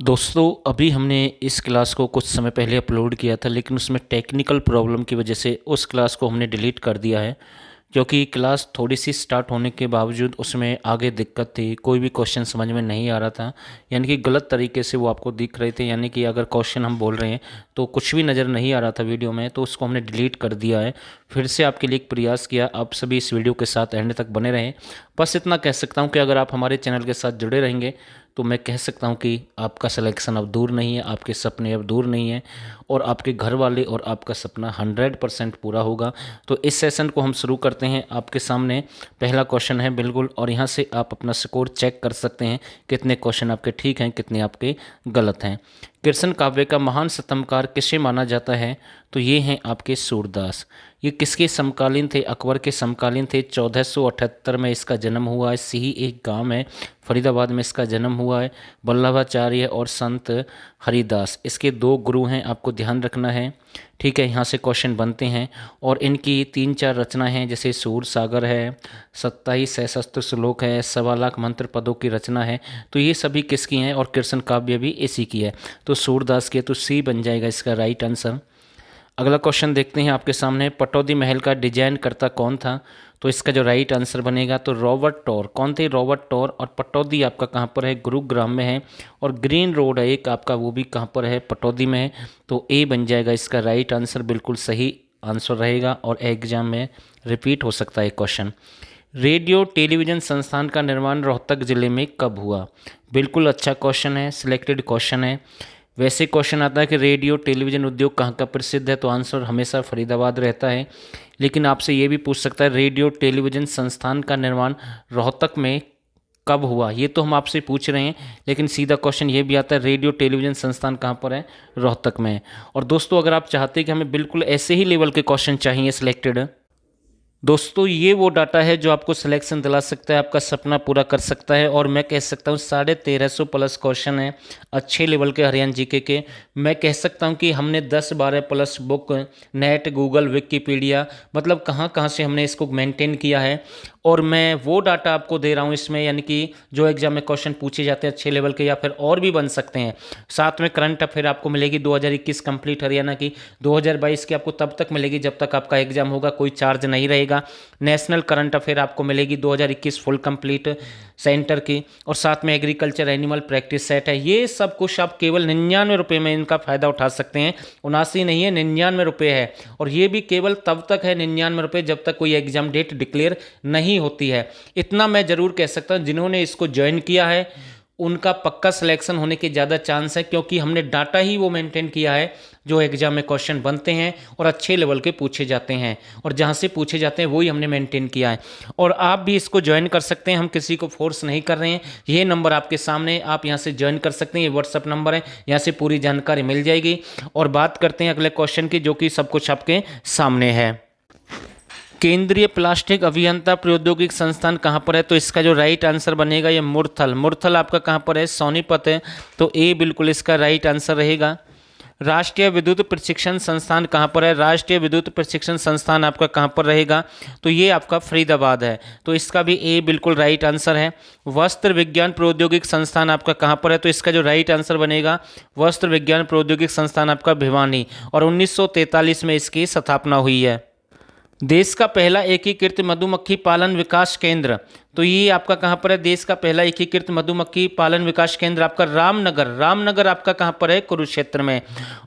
दोस्तों अभी हमने इस क्लास को कुछ समय पहले अपलोड किया था, लेकिन उसमें टेक्निकल प्रॉब्लम की वजह से उस क्लास को हमने डिलीट कर दिया है। क्योंकि क्लास थोड़ी सी स्टार्ट होने के बावजूद उसमें आगे दिक्कत थी, कोई भी क्वेश्चन समझ में नहीं आ रहा था। यानी कि गलत तरीके से वो आपको दिख रहे थे, यानी कि अगर क्वेश्चन हम बोल रहे हैं तो कुछ भी नज़र नहीं आ रहा था वीडियो में, तो उसको हमने डिलीट कर दिया है। फिर से आपके लिए एक प्रयास किया, आप सभी इस वीडियो के साथ एंड तक बने रहें। बस इतना कह सकता हूँ कि अगर आप हमारे चैनल के साथ जुड़े रहेंगे तो मैं कह सकता हूँ कि आपका सिलेक्शन अब दूर नहीं है, आपके सपने अब दूर नहीं हैं, और आपके घर वाले और आपका सपना 100% पूरा होगा। तो इस सेशन को हम शुरू करते हैं। आपके सामने पहला क्वेश्चन है बिल्कुल, और यहाँ से आप अपना स्कोर चेक कर सकते हैं कितने क्वेश्चन आपके ठीक हैं, कितने आपके गलत हैं। कृष्ण काव्य का महान स्तंभकार किसे माना जाता है? तो ये हैं आपके सूरदास। ये किसके समकालीन थे? अकबर के समकालीन थे। 1478 में इसका जन्म हुआ है। सिही एक गांव है, फरीदाबाद में इसका जन्म हुआ है। वल्लभाचार्य और संत हरिदास इसके दो गुरु हैं, आपको ध्यान रखना है। ठीक है, यहाँ से क्वेश्चन बनते हैं। और इनकी 3-4 रचना हैं, जैसे सूर सागर है, 27 सशस्त्र श्लोक है, 1.25 मंत्र पदों की रचना है। तो ये सभी किसकी हैं? और कृष्ण काव्य भी इसी की है। तो सूरदास के, तो सी बन जाएगा इसका राइट आंसर। अगला क्वेश्चन देखते हैं आपके सामने। पटौदी महल का डिजाइन करता कौन था? तो इसका जो राइट आंसर बनेगा तो रॉबर्ट टॉर। कौन थे? रॉबर्ट टॉर। और पटौदी आपका कहाँ पर है? गुरुग्राम में है। और ग्रीन रोड है एक आपका, वो भी कहाँ पर है? पटौदी में है। तो ए बन जाएगा इसका राइट आंसर, बिल्कुल सही आंसर रहेगा। और एग्जाम में रिपीट हो सकता है क्वेश्चन। रेडियो टेलीविज़न संस्थान का निर्माण रोहतक ज़िले में कब हुआ? बिल्कुल अच्छा क्वेश्चन है, सिलेक्टेड क्वेश्चन है। वैसे क्वेश्चन आता है कि रेडियो टेलीविज़न उद्योग कहाँ का प्रसिद्ध है, तो आंसर हमेशा फरीदाबाद रहता है। लेकिन आपसे ये भी पूछ सकता है रेडियो टेलीविज़न संस्थान का निर्माण रोहतक में कब हुआ? ये तो हम आपसे पूछ रहे हैं, लेकिन सीधा क्वेश्चन ये भी आता है रेडियो टेलीविज़न संस्थान कहाँ पर है? रोहतक में है। और दोस्तों अगर आप चाहते हैं कि हमें बिल्कुल ऐसे ही लेवल के क्वेश्चन चाहिए सिलेक्टेड, दोस्तों ये वो डाटा है जो आपको सिलेक्शन दिला सकता है, आपका सपना पूरा कर सकता है। और मैं कह सकता हूँ 1350 प्लस क्वेश्चन है अच्छे लेवल के हरियाणा जीके के। मैं कह सकता हूँ कि हमने 10-12 plus book, net, Google, Wikipedia, मतलब कहाँ कहाँ से हमने इसको मेंटेन किया है। और मैं वो डाटा आपको दे रहा हूँ इसमें, यानी कि जो एग्जाम में क्वेश्चन पूछे जाते हैं अच्छे लेवल के, या फिर और भी बन सकते हैं। साथ में करंट अफेयर आपको मिलेगी 2021 कंप्लीट हरियाणा की। 2022 की आपको तब तक मिलेगी जब तक आपका एग्जाम होगा, कोई चार्ज नहीं रहेगा। नेशनल करंट अफेयर आपको मिलेगी 2021 फुल कंप्लीट सेंटर की। और साथ में एग्रीकल्चर एनिमल प्रैक्टिस सेट है। ये सब कुछ आप केवल 99 रुपये में इनका फ़ायदा उठा सकते हैं। 79 नहीं है, 99 रुपये है। और ये भी केवल तब तक है 99 रुपये जब तक कोई एग्जाम डेट डिक्लेयर नहीं होती है। इतना मैं ज़रूर कह सकता हूँ, जिन्होंने इसको ज्वाइन किया है उनका पक्का सिलेक्शन होने के ज़्यादा चांस है, क्योंकि हमने डाटा ही वो मेंटेन किया है जो एग्जाम में क्वेश्चन बनते हैं और अच्छे लेवल के पूछे जाते हैं, और जहाँ से पूछे जाते हैं वही हमने मेंटेन किया है। और आप भी इसको ज्वाइन कर सकते हैं, हम किसी को फोर्स नहीं कर रहे हैं। ये नंबर आपके सामने, आप यहाँ से ज्वाइन कर सकते हैं। ये व्हाट्सअप नंबर है, यहाँ से पूरी जानकारी मिल जाएगी। और बात करते हैं अगले क्वेश्चन की, जो कि सब कुछ आपके सामने है। केंद्रीय प्लास्टिक अभियंता प्रौद्योगिक संस्थान कहाँ पर है? तो इसका जो राइट आंसर बनेगा ये मुरथल। मुरथल आपका कहाँ पर है? सोनीपत है। तो ए बिल्कुल इसका राइट आंसर रहेगा। राष्ट्रीय विद्युत प्रशिक्षण संस्थान कहाँ पर है? राष्ट्रीय विद्युत प्रशिक्षण संस्थान आपका कहाँ पर रहेगा? तो ये आपका फरीदाबाद है। तो इसका भी ए बिल्कुल राइट आंसर है। वस्त्र विज्ञान प्रौद्योगिक संस्थान आपका कहाँ पर है? तो इसका जो राइट आंसर बनेगा वस्त्र विज्ञान प्रौद्योगिक संस्थान आपका भिवानी। और 1943 में इसकी स्थापना हुई है। देश का पहला एकीकृत मधुमक्खी पालन विकास केंद्र, तो ये आपका कहाँ पर है? देश का पहला एकीकृत मधुमक्खी पालन विकास केंद्र आपका रामनगर। रामनगर आपका कहाँ पर है? कुरुक्षेत्र में।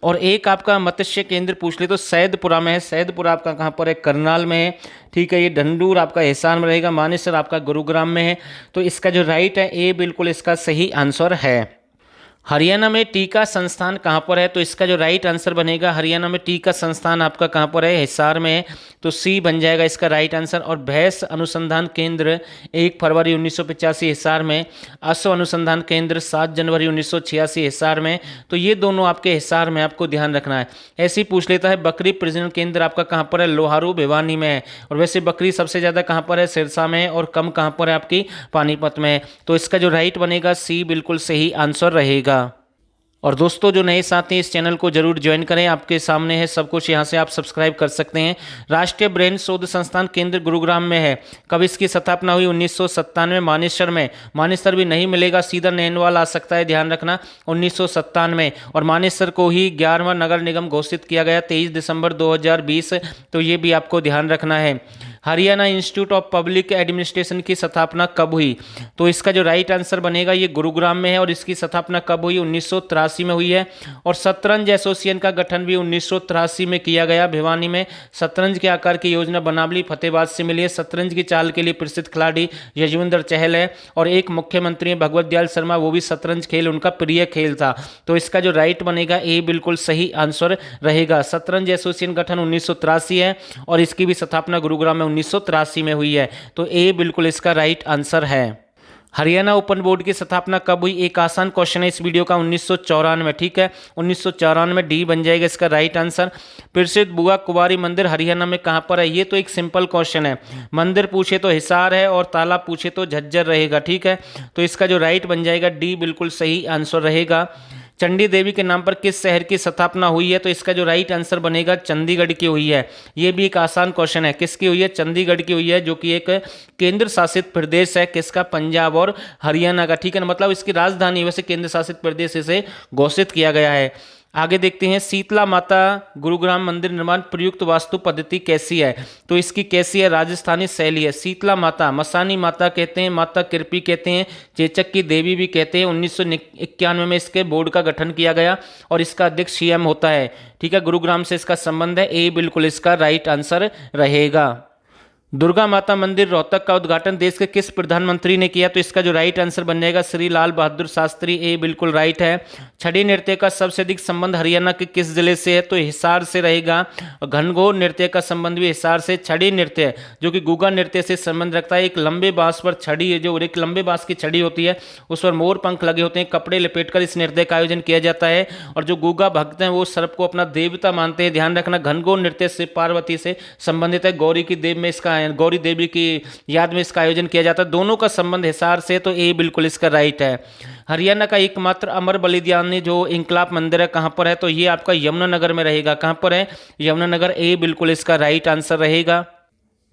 और एक आपका मत्स्य केंद्र पूछ ले तो सैदपुरा में है। सैदपुरा आपका कहाँ पर है? करनाल में है। ठीक है, ये ढंडूर आपका हिसार में रहेगा। मानेसर आपका गुरुग्राम में है। तो इसका जो राइट है ए बिल्कुल इसका सही आंसर है। हरियाणा में टीका संस्थान कहाँ पर है? तो इसका जो राइट आंसर बनेगा हरियाणा में टीका संस्थान आपका कहाँ पर है? हिसार में है। तो सी बन जाएगा इसका राइट आंसर। और भैंस अनुसंधान केंद्र 1 फरवरी 1985 हिसार में। अश्व अनुसंधान केंद्र 7 जनवरी 1986 हिसार में। तो ये दोनों आपके हिसार में, आपको ध्यान रखना है। ऐसे ही पूछ लेता है बकरी प्रजनन केंद्र आपका कहाँ पर है? लोहारू भिवानी में है। और वैसे बकरी सबसे ज़्यादा कहाँ पर है? सिरसा में है। और कम कहाँ पर है? आपकी पानीपत में है। तो इसका जो राइट बनेगा सी बिल्कुल सही आंसर रहेगा। और दोस्तों जो नए साथी हैं इस चैनल को जरूर ज्वाइन करें, आपके सामने है सब कुछ, यहाँ से आप सब्सक्राइब कर सकते हैं। राष्ट्रीय ब्रेन शोध संस्थान केंद्र गुरुग्राम में है। कब इसकी स्थापना हुई? 1997 मानेसर में। मानेसर भी नहीं मिलेगा, सीधा नैनवाल आ सकता है, ध्यान रखना। 1997 और मानेसर को ही 11वां नगर निगम घोषित किया गया 23 दिसंबर 2020, तो ये भी आपको ध्यान रखना है। Haryana institute of public administration की स्थापना कब हुई? तो इसका जो राइट आंसर बनेगा ये गुरुग्राम में है। और इसकी स्थापना कब हुई? 1983 में हुई है। और शतरंज एसोसिएशन का गठन भी 1983 में किया गया। भिवानी में शतरंज के आकार की योजना बनावली फतेहाबाद से मिली है। शतरंज की चाल के लिए प्रसिद्ध खिलाड़ी यजवेंद्र चहल है। और एक मुख्यमंत्री भगवत दयाल शर्मा, वो भी शतरंज खेल उनका प्रिय खेल था। तो इसका जो राइट बनेगा ए बिल्कुल सही आंसर रहेगा। शतरंज एसोसिएशन गठन 1983 है और इसकी भी स्थापना गुरुग्राम में 1983 में हुई है। तो ए बिल्कुल इसका राइट आंसर है। हरियाणा ओपन बोर्ड की स्थापना कब हुई? एक आसान क्वेश्चन है इस वीडियो का, 1994। ठीक है, 1994 डी बन जाएगा इसका राइट आंसर। प्रसिद्ध बुआ कुंवारी मंदिर हरियाणा में कहां पर है? ये तो एक सिंपल क्वेश्चन है। मंदिर पूछे तो हिसार है और तालाब पूछे तो झज्जर रहेगा। ठीक है, तो इसका जो राइट बन जाएगा डी बिल्कुल सही आंसर रहेगा। चंडी देवी के नाम पर किस शहर की स्थापना हुई है? तो इसका जो राइट आंसर बनेगा चंडीगढ़ की हुई है। ये भी एक आसान क्वेश्चन है, किसकी हुई है? चंडीगढ़ की हुई है, जो कि एक केंद्र शासित प्रदेश है। किसका? पंजाब और हरियाणा का। ठीक है ना, मतलब इसकी राजधानी वैसे केंद्र शासित प्रदेश से घोषित किया गया है। आगे देखते हैं, शीतला माता गुरुग्राम मंदिर निर्माण प्रयुक्त वास्तु पद्धति कैसी है? तो इसकी कैसी है? राजस्थानी शैली है। शीतला माता, मसानी माता कहते हैं, माता कृपी कहते हैं, चेचक की देवी भी कहते हैं। 1991 में इसके बोर्ड का गठन किया गया और इसका अध्यक्ष सीएम होता है। ठीक है, गुरुग्राम से इसका संबंध है। ए बिल्कुल इसका राइट आंसर रहेगा। दुर्गा माता मंदिर रोहतक का उद्घाटन देश के किस प्रधानमंत्री ने किया? तो इसका जो राइट आंसर बन जाएगा श्री लाल बहादुर शास्त्री। ए बिल्कुल राइट है। छड़ी नृत्य का सबसे अधिक संबंध हरियाणा के किस जिले से है? तो हिसार से रहेगा। घनघोर नृत्य का संबंध भी हिसार से। छड़ी नृत्य जो कि गुगा नृत्य से संबंध रखता है। एक लंबे बांस पर छड़ी है, जो एक लंबे बांस की छड़ी होती है, उस पर मोर पंख लगे होते हैं, कपड़े लपेटकर इस नृत्य का आयोजन किया जाता है। और जो गुगा भक्त हैं वो सर्प को अपना देवता मानते हैं, ध्यान रखना। घनघोर नृत्य से पार्वती से संबंधित है। गौरी की देव में इसका, गौरी देवी की याद में इसका आयोजन किया जाता है। दोनों का संबंध हिसार से, तो ए बिल्कुल इसका राइट है। हरियाणा का एकमात्र अमर बलिदानी जो इंकलाब मंदिर है कहां पर है? तो ये आपका यमुनानगर में रहेगा। कहां पर है? यमुनानगर। ए बिल्कुल इसका राइट आंसर रहेगा।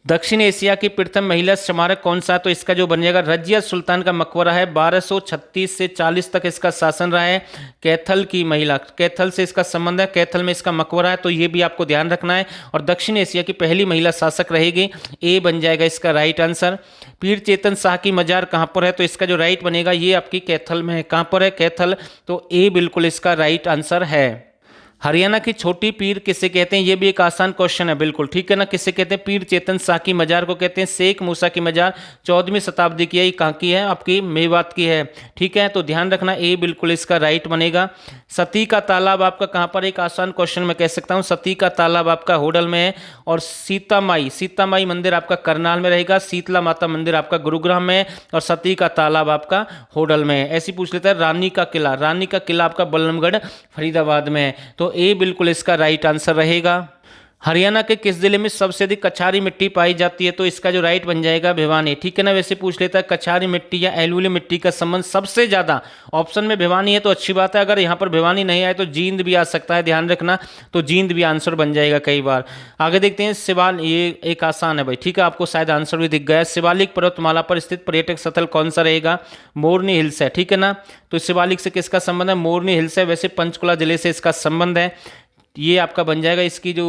दक्षिण एशिया की प्रथम महिला स्मारक कौन सा? तो इसका जो बन जाएगा रजिया सुल्तान का मकबरा है। 1236 से 40 तक इसका शासन रहा है। कैथल की महिला, कैथल से इसका संबंध है, कैथल में इसका मकबरा है, तो ये भी आपको ध्यान रखना है। और दक्षिण एशिया की पहली महिला शासक रहेगी। ए बन जाएगा इसका राइट आंसर। पीर चेतन शाह की मजार कहाँ पर है? तो इसका जो राइट बनेगा ये आपकी कैथल में है। कहाँ पर है? कैथल। तो ए बिल्कुल इसका राइट आंसर है। हरियाणा की छोटी पीर किसे कहते हैं? ये भी एक आसान क्वेश्चन है बिल्कुल। ठीक है ना, किसे कहते हैं? पीर चेतन शाह की मजार को कहते हैं। शेख मूसा की मजार 14वीं शताब्दी की है। ये कहाँ की है? आपकी मेवात की है। ठीक है, तो ध्यान रखना, ए बिल्कुल इसका राइट बनेगा। सती का तालाब आपका कहाँ पर? एक आसान क्वेश्चन मैं कह सकता हूँ। सती का तालाब आपका होडल में है। और सीता माई मंदिर आपका करनाल में रहेगा। शीतला माता मंदिर आपका गुरुग्राम में है। और सती का तालाब आपका होडल में है। ऐसी पूछ लेता है। रानी का किला आपका बल्लभगढ़ फरीदाबाद में है। तो ए बिल्कुल इसका राइट आंसर रहेगा। हरियाणा के किस जिले में सबसे अधिक कछारी मिट्टी पाई जाती है? तो इसका जो राइट बन जाएगा भिवानी। ठीक है ना, वैसे पूछ लेता है कछारी मिट्टी या एलुली मिट्टी का संबंध सबसे ज्यादा ऑप्शन में भिवानी है, तो अच्छी बात है। अगर यहाँ पर भिवानी नहीं आए तो जींद भी आ सकता है, ध्यान रखना। तो जींद भी आंसर बन जाएगा कई बार। आगे देखते हैं शिवाल, ये एक आसान है भाई। ठीक है, आपको शायद आंसर भी दिख गया है। शिवालिक पर्वतमाला पर स्थित पर्यटक स्थल कौन सा रहेगा? मोरनी हिल्स है। ठीक है ना, तो शिवालिक से किसका संबंध है? मोरनी हिल्स है। वैसे पंचकुला जिले से इसका संबंध है। ये आपका बन जाएगा। इसकी जो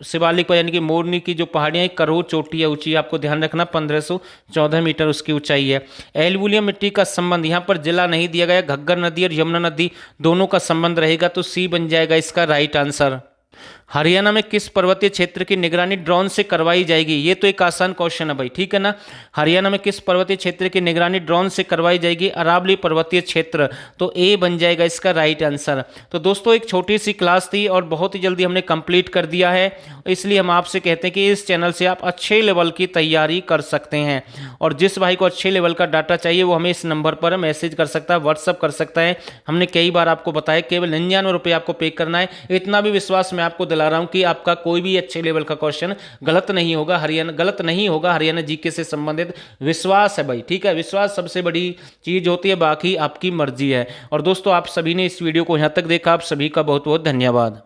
शिवालिक पर यानी कि मोरनी की जो पहाड़ियाँ, करोड़ चोटी है ऊंची, आपको ध्यान रखना 1514 मीटर उसकी ऊंचाई है। एलुविलियम मिट्टी का संबंध यहाँ पर जिला नहीं दिया गया। घग्गर नदी और यमुना नदी दोनों का संबंध रहेगा। तो सी बन जाएगा इसका राइट आंसर। हरियाणा में किस पर्वतीय क्षेत्र की निगरानी ड्रोन से करवाई जाएगी? ये तो एक आसान क्वेश्चन है भाई। ठीक है ना, हरियाणा में किस पर्वतीय क्षेत्र की निगरानी ड्रोन से करवाई जाएगी? अरावली पर्वतीय क्षेत्र। तो ए बन जाएगा इसका राइट आंसर। तो दोस्तों एक छोटी सी क्लास थी और बहुत ही जल्दी हमने कंप्लीट कर दिया है, इसलिए हम आपसे कहते हैं कि इस चैनल से आप अच्छे लेवल की तैयारी कर सकते हैं। और जिस भाई को अच्छे लेवल का डाटा चाहिए वो हमें इस नंबर पर मैसेज कर सकता है, व्हाट्सअप कर सकता है। हमने कई बार आपको बताया केवल 99 रुपये आपको पे करना है। इतना भी विश्वास मैं आपको दिला दिला रहा हूं कि आपका कोई भी अच्छे लेवल का क्वेश्चन गलत नहीं होगा, हरियाणा जीके से संबंधित विश्वास है भाई, ठीक है। विश्वास सबसे बड़ी चीज होती है, बाकी आपकी मर्जी है। और दोस्तों आप सभी ने इस वीडियो को यहां तक देखा, आप सभी का बहुत बहुत धन्यवाद।